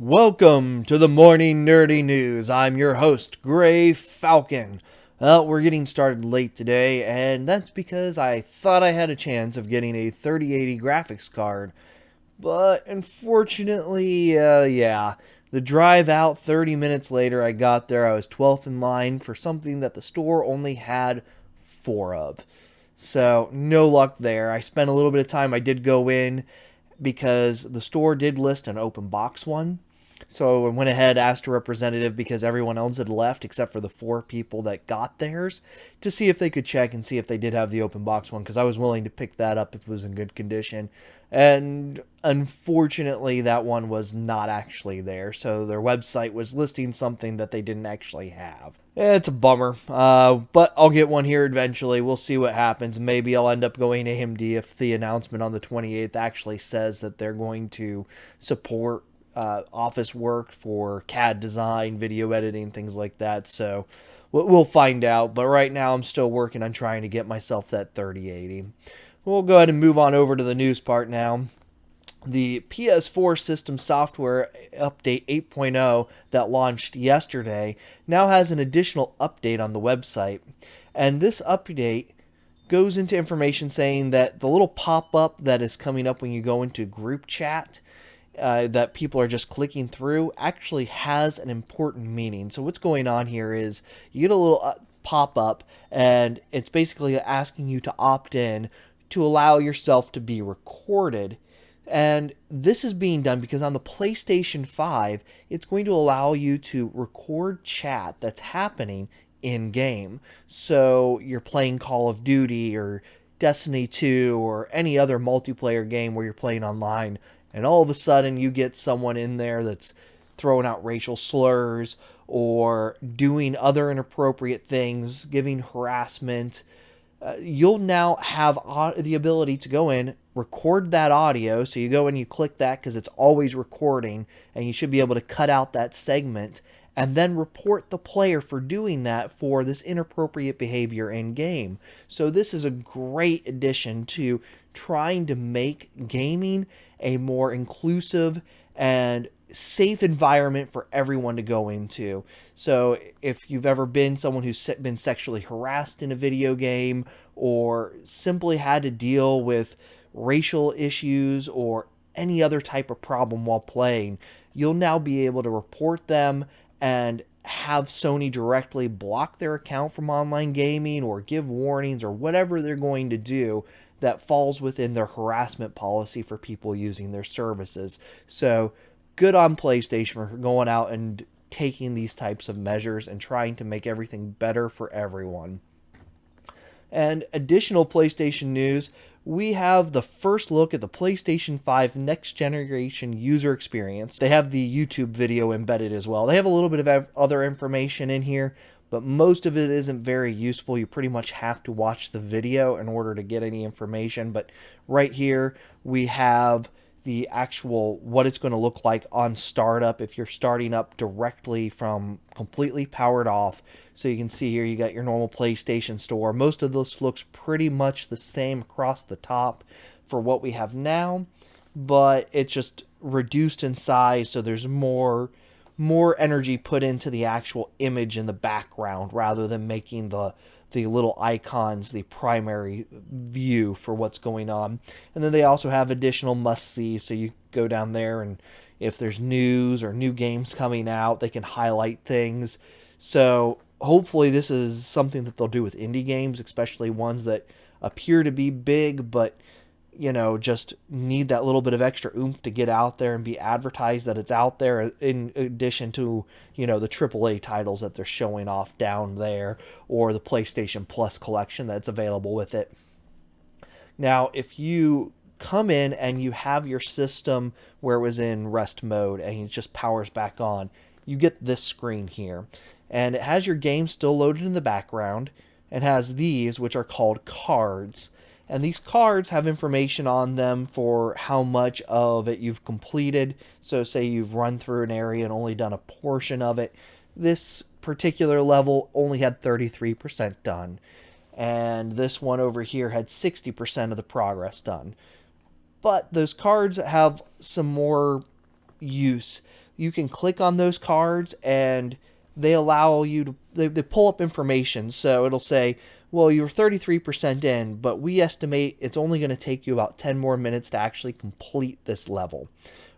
Welcome to the Morning Nerdy News. I'm your host, Gray Falcon. Well, we're getting started late today, and that's because I thought I had a chance of getting a 3080 graphics card. But unfortunately, the drive out 30 minutes later I got there, I was 12th in line for something that the store only had 4 of. So, no luck there. I spent a little bit of time, I did go in because the store did list an open box one. So I went ahead, asked a representative because everyone else had left except for the 4 people that got theirs to see if they could check and see if they did have the open box one because I was willing to pick that up if it was in good condition. And unfortunately, that one was not actually there. So their website was listing something that they didn't actually have. It's a bummer, but I'll get one here eventually. We'll see what happens. Maybe I'll end up going to AMD if the announcement on the 28th actually says that they're going to support office work for CAD design, video editing, things like that. So we'll find out. But right now, I'm still working on trying to get myself that 3080. We'll go ahead and move on over to the news part now. The PS4 system software update 8.0 that launched yesterday now has an additional update on the website. And this update goes into information saying that the little pop-up that is coming up when you go into group chat that people are just clicking through actually has an important meaning. So what's going on here is you get a little pop-up and it's basically asking you to opt in to allow yourself to be recorded. And this is being done because on the PlayStation 5, it's going to allow you to record chat that's happening in game. So you're playing Call of Duty or Destiny 2 or any other multiplayer game where you're playing online, and all of a sudden you get someone in there that's throwing out racial slurs or doing other inappropriate things, giving harassment. You'll now have the ability to go in, record that audio. So you go and you click that because it's always recording, and you should be able to cut out that segment and then report the player for doing that for this inappropriate behavior in game. So this is a great addition to trying to make gaming a more inclusive and safe environment for everyone to go into. So if you've ever been someone who's been sexually harassed in a video game or simply had to deal with racial issues or any other type of problem while playing, you'll now be able to report them and have Sony directly block their account from online gaming or give warnings or whatever they're going to do that falls within their harassment policy for people using their services. So good on PlayStation for going out and taking these types of measures and trying to make everything better for everyone. And additional PlayStation news, we have the first look at the PlayStation 5 next generation user experience. They have the YouTube video embedded as well. They have a little bit of other information in here, but most of it isn't very useful. You pretty much have to watch the video in order to get any information. But right here, we have the actual what it's going to look like on startup if you're starting up directly from completely powered off. So you can see here you got your normal PlayStation Store. Most of this looks pretty much the same across the top for what we have now, but it's just reduced in size, so there's more energy put into the actual image in the background rather than making the little icons the primary view for what's going on. And then they also have additional must-see, so you go down there and if there's news or new games coming out, they can highlight things. So hopefully this is something that they'll do with indie games, especially ones that appear to be big but just need that little bit of extra oomph to get out there and be advertised that it's out there, in addition to, the AAA titles that they're showing off down there, or the PlayStation Plus collection that's available with it. Now, if you come in and you have your system where it was in rest mode and it just powers back on, you get this screen here. And it has your game still loaded in the background and has these, which are called cards. And these cards have information on them for how much of it you've completed. So say you've run through an area and only done a portion of it. This particular level only had 33% done. And this one over here had 60% of the progress done. But those cards have some more use. you can click on those cards and they allow you to they pull up information. So it'll say, well, you're 33% in, but we estimate it's only going to take you about 10 more minutes to actually complete this level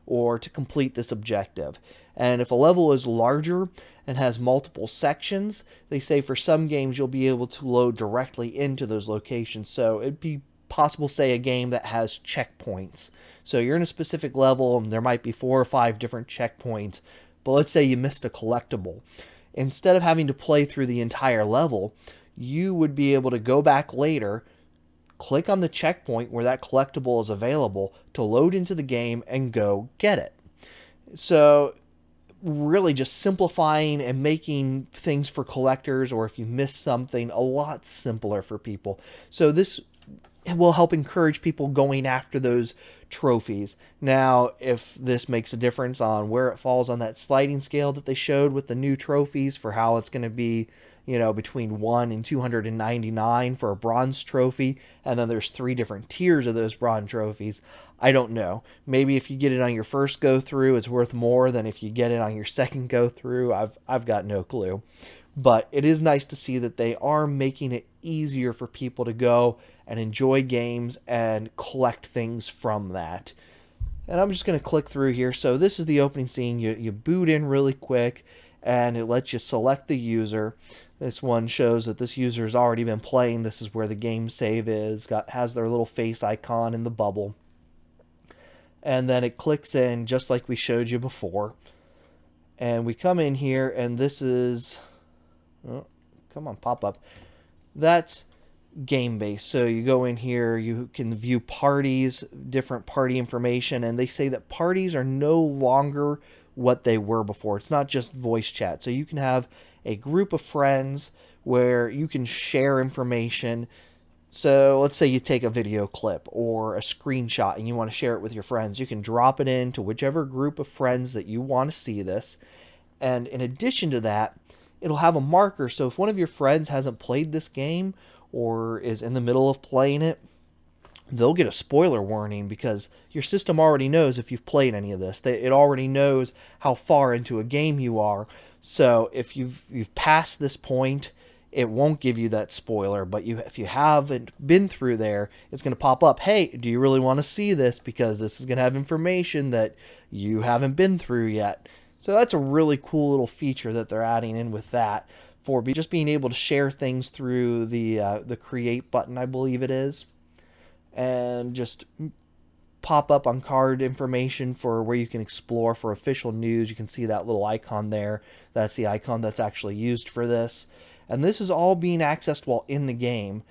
or to complete this objective. And if a level is larger and has multiple sections, they say for some games you'll be able to load directly into those locations. So it'd be possible, say, a game that has checkpoints. So you're in a specific level and there might be 4 or 5 different checkpoints, but let's say you missed a collectible. Instead of having to play through the entire level, you would be able to go back later, click on the checkpoint where that collectible is available to load into the game and go get it. So really just simplifying and making things for collectors, or if you miss something, a lot simpler for people. So this will help encourage people going after those trophies. Now, if this makes a difference on where it falls on that sliding scale that they showed with the new trophies for how it's going to be, between 1 and 299 for a bronze trophy, and then there's 3 different tiers of those bronze trophies, I don't know. Maybe if you get it on your first go through, it's worth more than if you get it on your second go through. I've got no clue. But it is nice to see that they are making it easier for people to go and enjoy games and collect things from that. And I'm just going to click through here. So this is the opening scene. You boot in really quick, and it lets you select the user. This one shows that this user has already been playing. This is where the game save is. Has their little face icon in the bubble. And then it clicks in just like we showed you before. And we come in here, and this is... Oh, come on, pop up. That's game based. So you go in here, you can view parties, different party information, and they say that parties are no longer what they were before. It's not just voice chat. So you can have a group of friends where you can share information. So let's say you take a video clip or a screenshot and you want to share it with your friends. You can drop it into whichever group of friends that you want to see this. And in addition to that, it'll have a marker. So if one of your friends hasn't played this game or is in the middle of playing it, they'll get a spoiler warning because your system already knows if you've played any of this. It already knows how far into a game you are. So if you've passed this point, it won't give you that spoiler. But if you haven't been through there, it's going to pop up, hey, do you really want to see this? Because this is going to have information that you haven't been through yet. So that's a really cool little feature that they're adding in with that for just being able to share things through the create button, I believe it is, and just pop up on card information for where you can explore for official news. You can see that little icon there. That's the icon that's actually used for this. And this is all being accessed while in the game.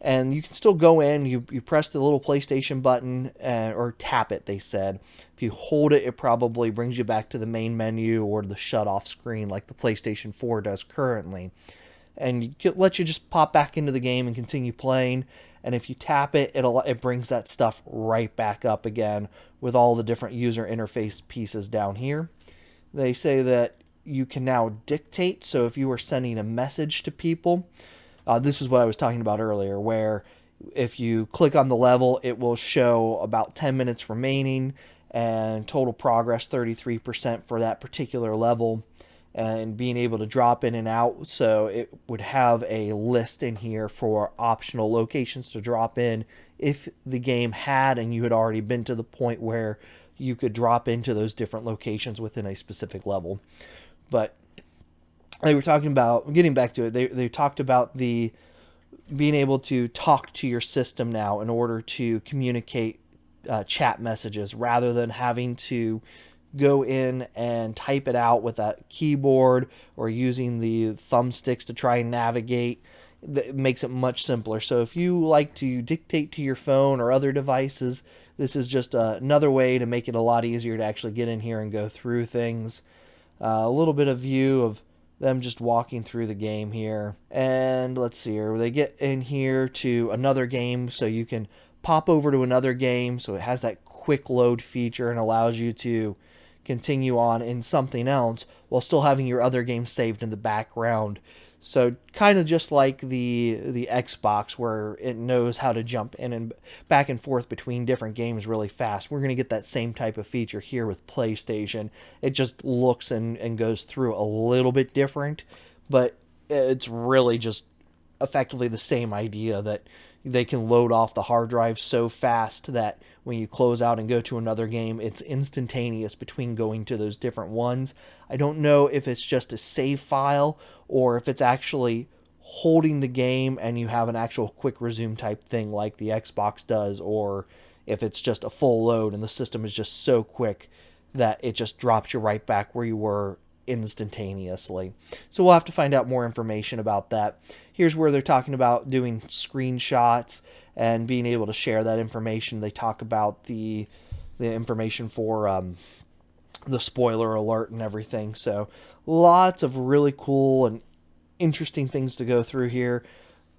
And you can still go in, you press the little PlayStation button, or tap it, they said. If you hold it, it probably brings you back to the main menu or the shut-off screen like the PlayStation 4 does currently. And it lets you just pop back into the game and continue playing. And if you tap it, it brings that stuff right back up again with all the different user interface pieces down here. They say that you can now dictate, so if you were sending a message to people, this is what I was talking about earlier, where if you click on the level, it will show about 10 minutes remaining and total progress 33% for that particular level, and being able to drop in and out. So it would have a list in here for optional locations to drop in if the game had and you had already been to the point where you could drop into those different locations within a specific level. But they were talking about, getting back to it, they talked about the being able to talk to your system now in order to communicate chat messages rather than having to go in and type it out with a keyboard or using the thumbsticks to try and navigate. That makes it much simpler. So if you like to dictate to your phone or other devices, this is just another way to make it a lot easier to actually get in here and go through things. A little bit of view of them just walking through the game here. And let's see here. They get in here to another game, so you can pop over to another game. So it has that quick load feature and allows you to continue on in something else while still having your other game saved in the background. So kind of just like the Xbox, where it knows how to jump in and back and forth between different games really fast. We're going to get that same type of feature here with PlayStation. It just looks and goes through a little bit different, but it's really just effectively the same idea, that they can load off the hard drive so fast that when you close out and go to another game, it's instantaneous between going to those different ones. I don't know if it's just a save file or if it's actually holding the game and you have an actual quick resume type thing like the Xbox does, or if it's just a full load and the system is just so quick that it just drops you right back where you were instantaneously. So we'll have to find out more information about that. Here's where they're talking about doing screenshots and being able to share that information. They talk about the information for the spoiler alert and everything. So lots of really cool and interesting things to go through here.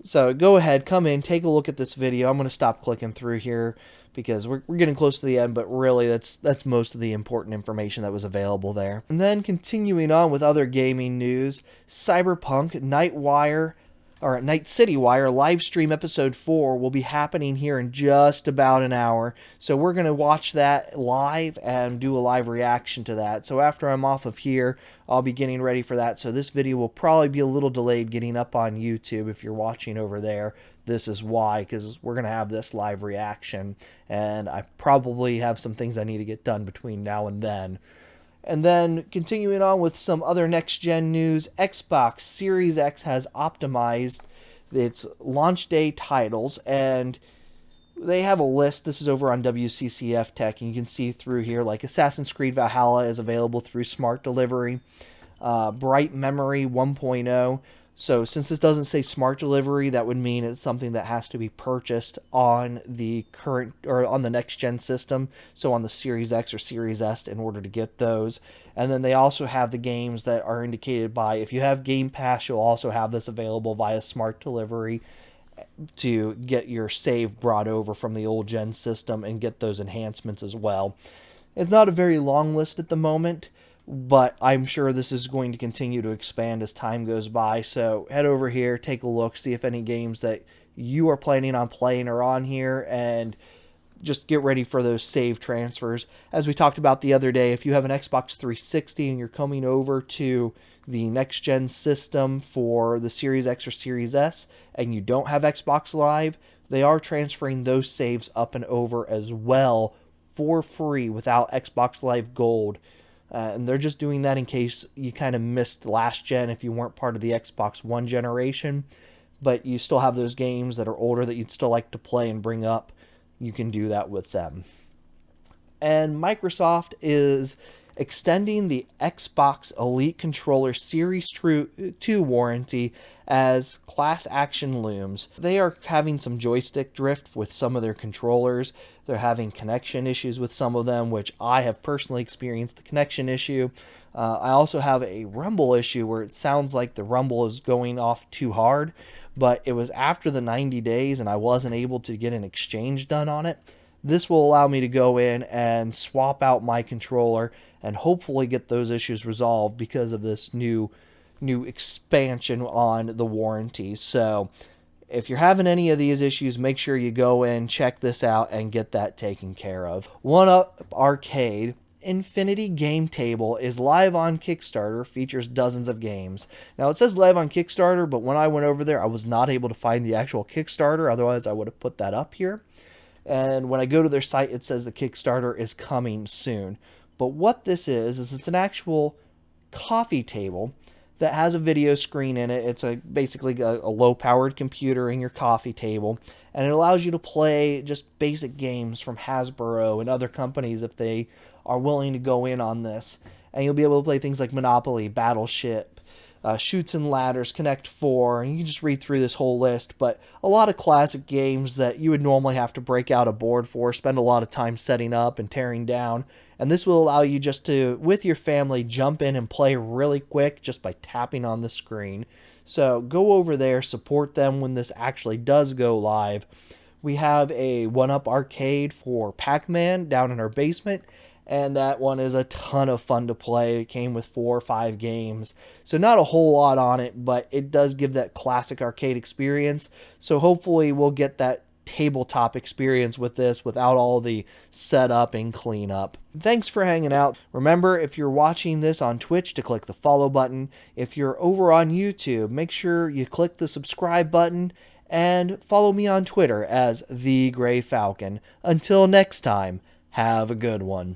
So go ahead, come in, take a look at this video. I'm going to stop clicking through here because we're getting close to the end, but really that's most of the important information that was available there. And then continuing on with other gaming news, Cyberpunk Night City Wire live stream episode 4 will be happening here in just about an hour. So we're going to watch that live and do a live reaction to that. So after I'm off of here, I'll be getting ready for that. So this video will probably be a little delayed getting up on YouTube. If you're watching over there, this is why, because we're going to have this live reaction, and I probably have some things I need to get done between now and then. And then continuing on with some other next-gen news, Xbox Series X has optimized its launch day titles, and they have a list. This is over on Wccftech, and you can see through here, like Assassin's Creed Valhalla is available through Smart Delivery, Bright Memory 1.0. So since this doesn't say Smart Delivery, that would mean it's something that has to be purchased on the current or on the next gen system, so on the Series X or Series S, in order to get those. And then they also have the games that are indicated by, if you have Game Pass, you'll also have this available via Smart Delivery to get your save brought over from the old gen system and get those enhancements as well. It's not a very long list at the moment, but I'm sure this is going to continue to expand as time goes by. So head over here, take a look, see if any games that you are planning on playing are on here, and just get ready for those save transfers. As we talked about the other day, if you have an Xbox 360 and you're coming over to the next gen system for the Series X or Series S and you don't have Xbox Live, they are transferring those saves up and over as well for free without Xbox Live Gold. And they're just doing that in case you kind of missed last gen if you weren't part of the Xbox One generation, but you still have those games that are older that you'd still like to play and bring up. You can do that with them. And Microsoft is extending the Xbox Elite Controller Series 2 warranty as class action looms. They are having some joystick drift with some of their controllers. They're having connection issues with some of them, which I have personally experienced the connection issue. I also have a rumble issue where it sounds like the rumble is going off too hard, but it was after the 90 days and I wasn't able to get an exchange done on it. This will allow me to go in and swap out my controller and hopefully get those issues resolved because of this new expansion on the warranty. So if you're having any of these issues, make sure you go in, check this out, and get that taken care of. 1UP Arcade Infinity Game Table is live on Kickstarter, features dozens of games. Now it says live on Kickstarter, but when I went over there, I was not able to find the actual Kickstarter, otherwise I would have put that up here. And when I go to their site, it says the Kickstarter is coming soon. But what this is it's an actual coffee table that has a video screen in it. It's basically a low-powered computer in your coffee table, and it allows you to play just basic games from Hasbro and other companies if they are willing to go in on this. And you'll be able to play things like Monopoly, Battleship, Chutes and Ladders, Connect 4, and you can just read through this whole list, but a lot of classic games that you would normally have to break out a board for, spend a lot of time setting up and tearing down, and this will allow you just to, with your family, jump in and play really quick just by tapping on the screen. So go over there, support them when this actually does go live. We have a 1UP Arcade for Pac-Man down in our basement, and that one is a ton of fun to play. It came with 4 or 5 games, so not a whole lot on it, but it does give that classic arcade experience. So hopefully we'll get that tabletop experience with this without all the setup and cleanup. Thanks for hanging out. Remember, if you're watching this on Twitch, to click the follow button. If you're over on YouTube, make sure you click the subscribe button and follow me on Twitter as The Gray Falcon. Until next time, have a good one.